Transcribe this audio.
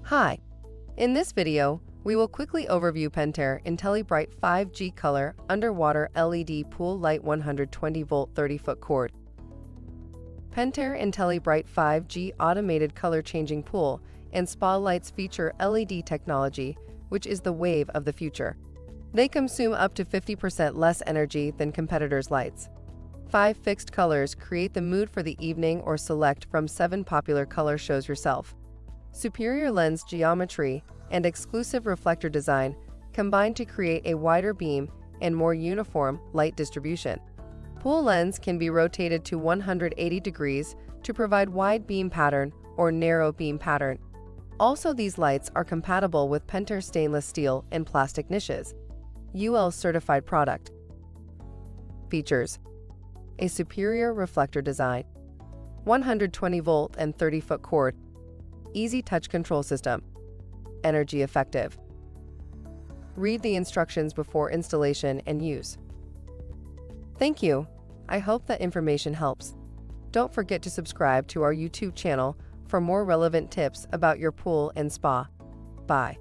Hi, in this video, we will quickly overview Pentair IntelliBrite 5G Color Underwater LED Pool Light 120-volt 30-foot cord. Pentair IntelliBrite 5G Automated Color Changing Pool and Spa Lights feature LED technology, which is the wave of the future. They consume up to 50% less energy than competitors' lights. 5 fixed colors create the mood for the evening or select from 7 popular color shows yourself. Superior lens geometry and exclusive reflector design combine to create a wider beam and more uniform light distribution. Pool lens can be rotated to 180 degrees to provide wide beam pattern or narrow beam pattern. Also, these lights are compatible with Pentair stainless steel and plastic niches. UL certified product. Features: a superior reflector design, 120-volt and 30-foot cord, EasyTouch control system, energy effective. Read the instructions before installation and use. Thank you. I hope that information helps. Don't forget to subscribe to our YouTube channel for more relevant tips about your pool and spa. Bye.